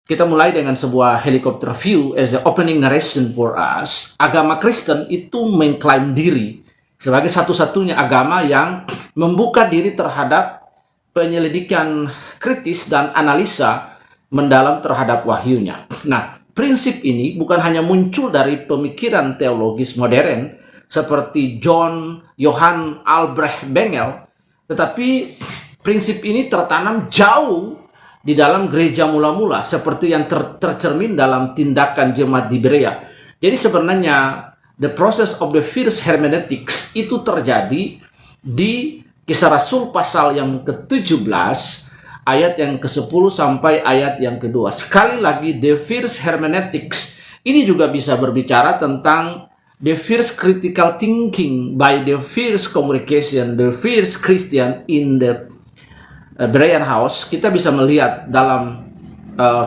Kita mulai dengan sebuah helicopter view as the opening narration for us. Agama Kristen itu mengklaim diri sebagai satu-satunya agama yang membuka diri terhadap penyelidikan kritis dan analisa mendalam terhadap wahyunya. Nah, prinsip ini bukan hanya muncul dari pemikiran teologis modern seperti Johann Albrecht Bengel, tetapi prinsip ini tertanam jauh di dalam gereja mula-mula seperti yang tercermin dalam tindakan jemaat di Berea. Jadi sebenarnya the process of the first hermeneutics itu terjadi di Kisah Rasul pasal yang ke-17 ayat yang ke-10 sampai ayat yang kedua. Sekali lagi, the first hermeneutics ini juga bisa berbicara tentang the first critical thinking by the first communication, the first Christian in the Berean House. Kita bisa melihat dalam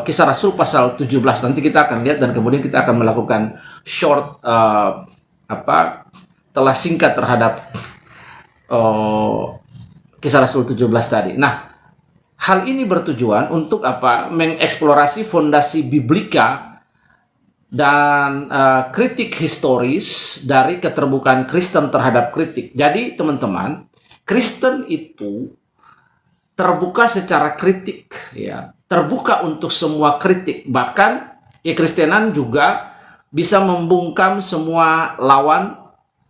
Kisah Rasul pasal 17. Nanti kita akan lihat dan kemudian kita akan melakukan short telah singkat terhadap Kisah Rasul 17 tadi. Nah, hal ini bertujuan untuk mengeksplorasi fondasi biblika dan kritik historis dari keterbukaan Kristen terhadap kritik. Jadi teman-teman, Kristen itu terbuka secara kritik, ya, terbuka untuk semua kritik. Bahkan kekristenan juga bisa membungkam semua lawan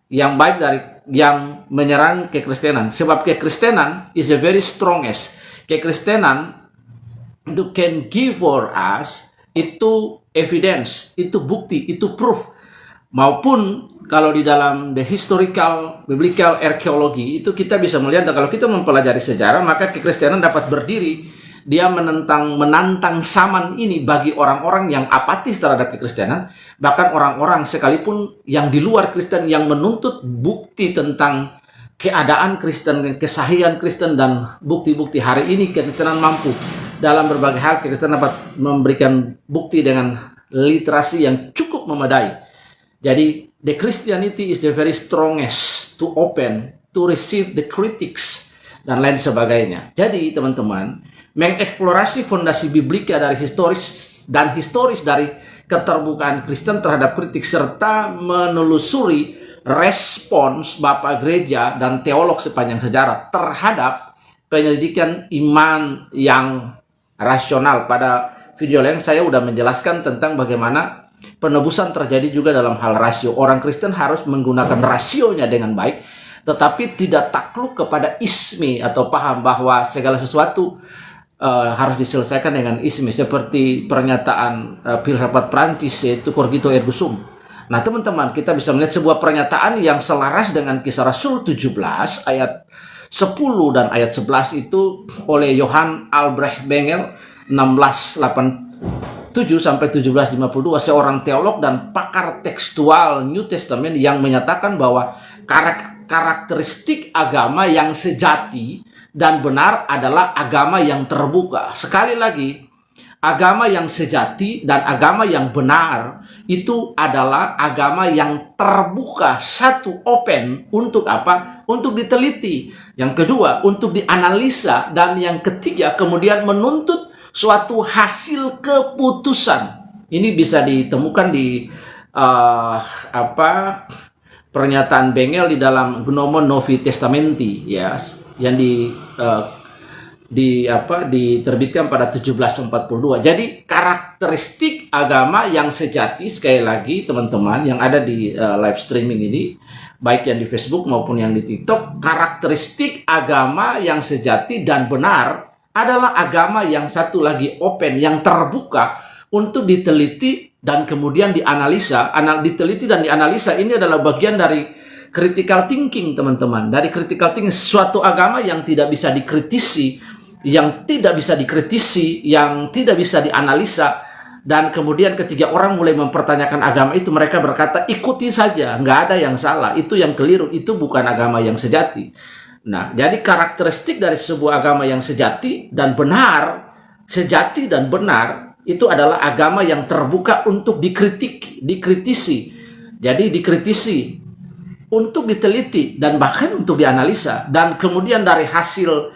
yang baik dari yang menyerang kekristenan. Sebab kekristenan is a very strongest. Kekristenan itu can give for us itu evidence, itu bukti, itu proof. Maupun kalau di dalam the historical biblical archaeology itu kita bisa melihat, kalau kita mempelajari sejarah, maka kekristenan dapat berdiri, dia menantang zaman ini bagi orang-orang yang apatis terhadap kekristenan, bahkan orang-orang sekalipun yang di luar Kristen yang menuntut bukti tentang keadaan Kristen, kesahihan Kristen, dan bukti-bukti hari ini kekristenan mampu dalam berbagai hal. Kristen dapat memberikan bukti dengan literasi yang cukup memadai. Jadi the Christianity is the very strongest to open, to receive the critics, dan lain sebagainya. Jadi teman-teman, mengeksplorasi fondasi biblika dari historis dari keterbukaan Kristen terhadap kritik, serta menelusuri respons Bapak Gereja dan teolog sepanjang sejarah terhadap penyelidikan iman yang rasional. Pada video lain saya sudah menjelaskan tentang bagaimana penebusan terjadi juga dalam hal rasio. Orang Kristen harus menggunakan rasionya dengan baik, tetapi tidak takluk kepada isme atau paham bahwa segala sesuatu harus diselesaikan dengan isme, seperti pernyataan filsafat Prancis yaitu cogito ergo sum. Nah teman-teman, kita bisa melihat sebuah pernyataan yang selaras dengan Kisah Rasul 17 ayat 10 dan ayat 11 itu oleh Johann Albrecht Bengel 1687 sampai 1752, seorang teolog dan pakar tekstual New Testament yang menyatakan bahwa karakteristik agama yang sejati dan benar adalah agama yang terbuka. Sekali lagi, agama yang sejati dan agama yang benar itu adalah agama yang terbuka, satu, open, untuk apa? Untuk diteliti. Yang kedua, untuk dianalisa, dan yang ketiga, kemudian menuntut suatu hasil keputusan. Ini bisa ditemukan di pernyataan Bengel di dalam Gnomon Novi Testamenti, ya, yang diterbitkan pada 1742. Jadi karakteristik agama yang sejati, sekali lagi teman-teman yang ada di live streaming ini, baik yang di Facebook maupun yang di TikTok, karakteristik agama yang sejati dan benar adalah agama yang satu lagi open, yang terbuka untuk diteliti dan kemudian dianalisa. Diteliti dan dianalisa ini adalah bagian dari critical thinking, teman-teman. Dari critical thinking, suatu agama yang tidak bisa dikritisi, yang tidak bisa dianalisa, dan kemudian ketika orang mulai mempertanyakan agama itu, mereka berkata ikuti saja, nggak ada yang salah, itu yang keliru, itu bukan agama yang sejati. Nah, jadi karakteristik dari sebuah agama yang sejati dan benar itu adalah agama yang terbuka untuk dikritisi. Jadi dikritisi, untuk diteliti, dan bahkan untuk dianalisa, dan kemudian dari hasil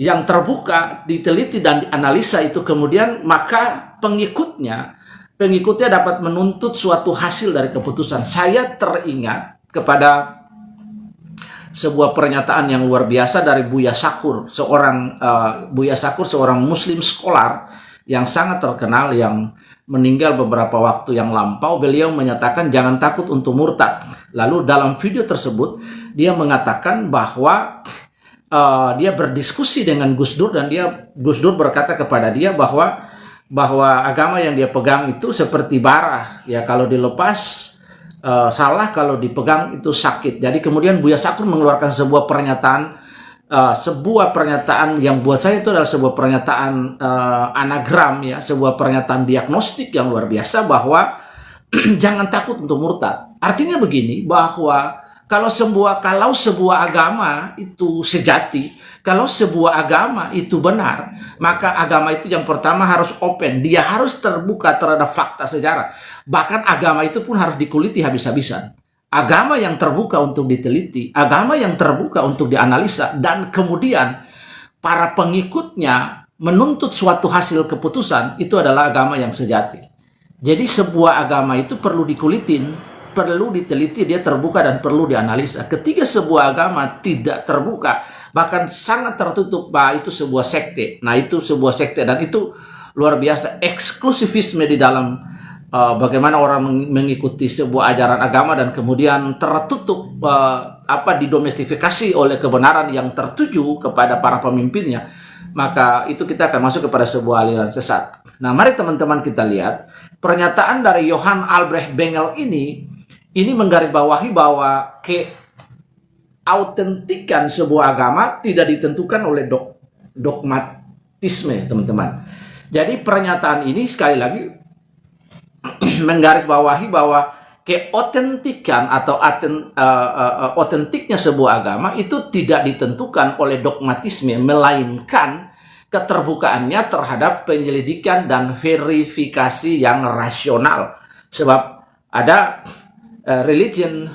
yang terbuka, diteliti dan dianalisa itu kemudian maka pengikutnya dapat menuntut suatu hasil dari keputusan. Saya teringat kepada sebuah pernyataan yang luar biasa dari Buya Shakur, seorang Muslim scholar yang sangat terkenal yang meninggal beberapa waktu yang lampau. Beliau menyatakan jangan takut untuk murtad. Lalu dalam video tersebut dia mengatakan bahwa dia berdiskusi dengan Gus Dur dan Gus Dur berkata kepada dia bahwa agama yang dia pegang itu seperti bara, ya kalau dilepas salah, kalau dipegang itu sakit. Jadi kemudian Buya Shakur mengeluarkan sebuah pernyataan yang buat saya itu adalah sebuah pernyataan anagram, ya, sebuah pernyataan diagnostik yang luar biasa bahwa jangan takut untuk murtad. Artinya begini, bahwa kalau sebuah agama itu sejati, kalau sebuah agama itu benar, maka agama itu yang pertama harus open, dia harus terbuka terhadap fakta sejarah. Bahkan agama itu pun harus dikuliti habis-habisan. Agama yang terbuka untuk diteliti, agama yang terbuka untuk dianalisa, dan kemudian para pengikutnya menuntut suatu hasil keputusan, itu adalah agama yang sejati. Jadi sebuah agama itu perlu dikulitin, perlu diteliti, dia terbuka dan perlu dianalisa. Ketika sebuah agama tidak terbuka, bahkan sangat tertutup, itu sebuah sekte. Nah, itu sebuah sekte dan itu luar biasa eksklusivisme di dalam bagaimana orang mengikuti sebuah ajaran agama dan kemudian tertutup didomestifikasi oleh kebenaran yang tertuju kepada para pemimpinnya. Maka itu kita akan masuk kepada sebuah aliran sesat. Nah, mari teman-teman kita lihat pernyataan dari Johann Albrecht Bengel ini menggarisbawahi bahwa keautentikan sebuah agama tidak ditentukan oleh dogmatisme, teman-teman. Jadi pernyataan ini sekali lagi menggarisbawahi bahwa keautentikan atau otentiknya sebuah agama itu tidak ditentukan oleh dogmatisme, melainkan keterbukaannya terhadap penyelidikan dan verifikasi yang rasional. Sebab ada religion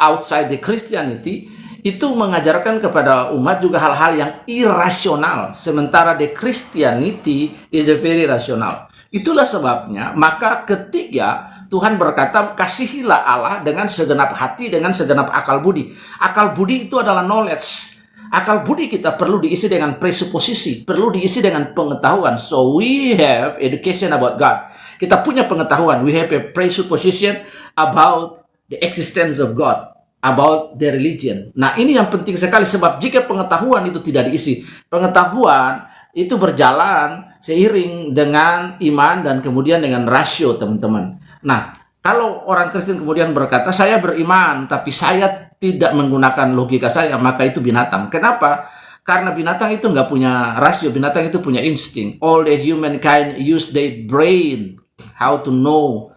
outside the Christianity itu mengajarkan kepada umat juga hal-hal yang irasional, sementara the Christianity is a very rational. Itulah sebabnya maka ketiga Tuhan berkata, kasihilah Allah dengan segenap hati, dengan segenap akal budi. Akal budi itu adalah knowledge. Akal budi kita perlu diisi dengan presuposisi, perlu diisi dengan pengetahuan. So we have education about God. Kita punya pengetahuan, we have a presupposition about the existence of God, about the religion. Nah, ini yang penting sekali, sebab jika pengetahuan itu tidak diisi, pengetahuan itu berjalan seiring dengan iman dan kemudian dengan rasio, teman-teman. Nah, kalau orang Kristen kemudian berkata, saya beriman tapi saya tidak menggunakan logika saya, maka itu binatang. Kenapa? Karena binatang itu nggak punya rasio, binatang itu punya insting. All the humankind use their brain, how to know.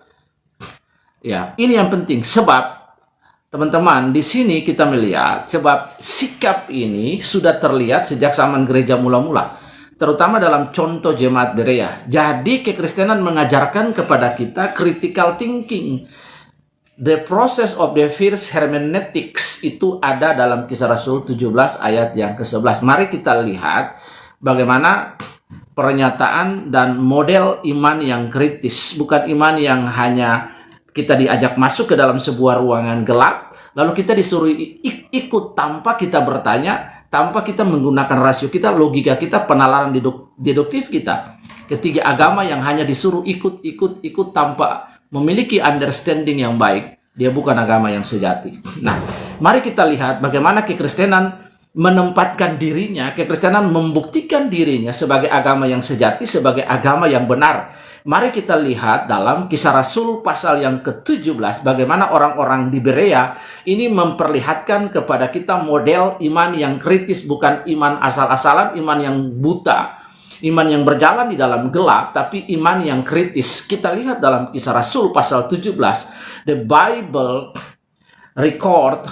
Ya, ini yang penting. Sebab teman-teman, di sini kita melihat sebab sikap ini sudah terlihat sejak zaman gereja mula-mula, terutama dalam contoh jemaat Berea. Jadi kekristenan mengajarkan kepada kita critical thinking. The process of the first hermeneutics itu ada dalam Kisah Rasul 17 ayat yang ke-11. Mari kita lihat bagaimana pernyataan dan model iman yang kritis, bukan iman yang hanya kita diajak masuk ke dalam sebuah ruangan gelap, lalu kita disuruh ikut tanpa kita bertanya, tanpa kita menggunakan rasio kita, logika kita, penalaran deduktif kita. Ketiga agama yang hanya disuruh ikut tanpa memiliki understanding yang baik, dia bukan agama yang sejati. Nah, mari kita lihat bagaimana kekristenan menempatkan dirinya, kekristenan membuktikan dirinya sebagai agama yang sejati, sebagai agama yang benar. Mari kita lihat dalam Kisah Rasul pasal yang ke-17 bagaimana orang-orang di Berea ini memperlihatkan kepada kita model iman yang kritis, bukan iman asal-asalan, iman yang buta, iman yang berjalan di dalam gelap, tapi iman yang kritis. Kita lihat dalam Kisah Rasul pasal 17, the Bible record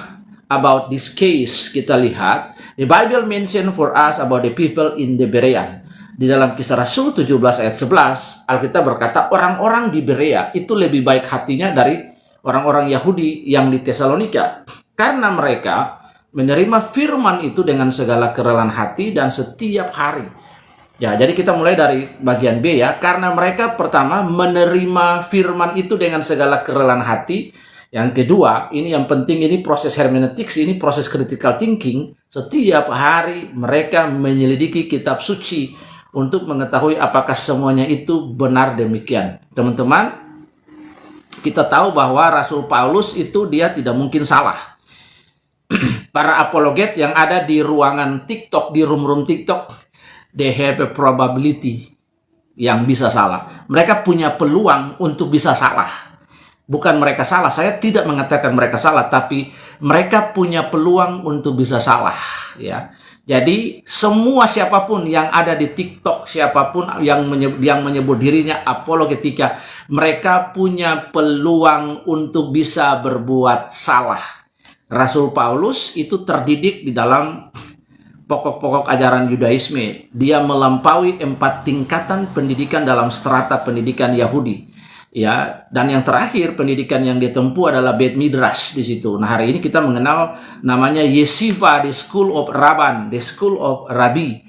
about this case. Kita lihat, the Bible mention for us about the people in the Berean. Di dalam Kisah Rasul 17 ayat 11, Alkitab berkata orang-orang di Berea itu lebih baik hatinya dari orang-orang Yahudi yang di Tesalonika. Karena mereka menerima firman itu dengan segala kerelaan hati dan setiap hari. Ya, jadi kita mulai dari bagian B ya. Karena mereka pertama menerima firman itu dengan segala kerelaan hati. Yang kedua, ini yang penting, ini proses hermeneutics, ini proses critical thinking. Setiap hari mereka menyelidiki kitab suci untuk mengetahui apakah semuanya itu benar demikian. Teman-teman, kita tahu bahwa Rasul Paulus itu dia tidak mungkin salah. Para apologet yang ada di ruangan TikTok, di room-room TikTok, they have a probability yang bisa salah. Mereka punya peluang untuk bisa salah. Bukan mereka salah, saya tidak mengatakan mereka salah, tapi mereka punya peluang untuk bisa salah. Ya, jadi semua siapapun yang ada di TikTok, siapapun yang menyebut dirinya apologetika, mereka punya peluang untuk bisa berbuat salah. Rasul Paulus itu terdidik di dalam pokok-pokok ajaran Yudaisme. Dia melampaui 4 tingkatan pendidikan dalam strata pendidikan Yahudi. Ya, dan yang terakhir pendidikan yang ditempuh adalah Beit Midrash di situ. Nah, hari ini kita mengenal namanya Yeshiva, the School of Rabban, the School of Rabbi,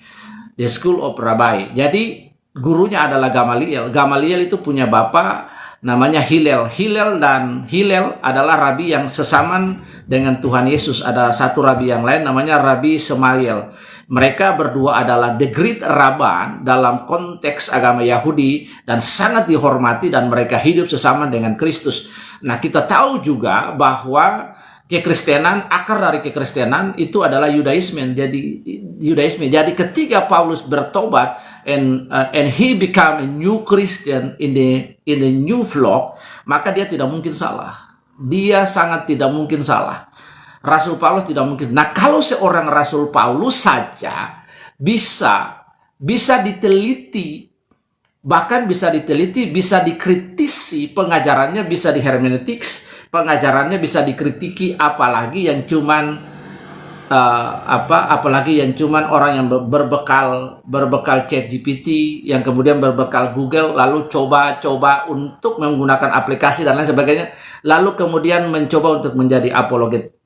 the School of Rabbi. Jadi gurunya adalah Gamaliel. Gamaliel itu punya bapak namanya Hillel. Hillel adalah rabi yang sesaman dengan Tuhan Yesus. Ada satu rabi yang lain namanya Rabi Semael. Mereka berdua adalah the great rabban dalam konteks agama Yahudi dan sangat dihormati, dan mereka hidup sesama dengan Kristus. Nah, kita tahu juga bahwa kekristenan, akar dari kekristenan itu adalah Yudaisme. Jadi ketika Paulus bertobat and he become a new Christian in the new flock, maka dia tidak mungkin salah. Dia sangat tidak mungkin salah. Rasul Paulus tidak mungkin. Nah, kalau seorang Rasul Paulus saja bisa diteliti, bahkan bisa diteliti, bisa dikritisi pengajarannya, bisa di hermeneutics, pengajarannya bisa dikritiki, apalagi yang cuman apalagi yang cuman orang yang berbekal ChatGPT, yang kemudian berbekal Google, lalu coba untuk menggunakan aplikasi dan lain sebagainya, lalu kemudian mencoba untuk menjadi apologet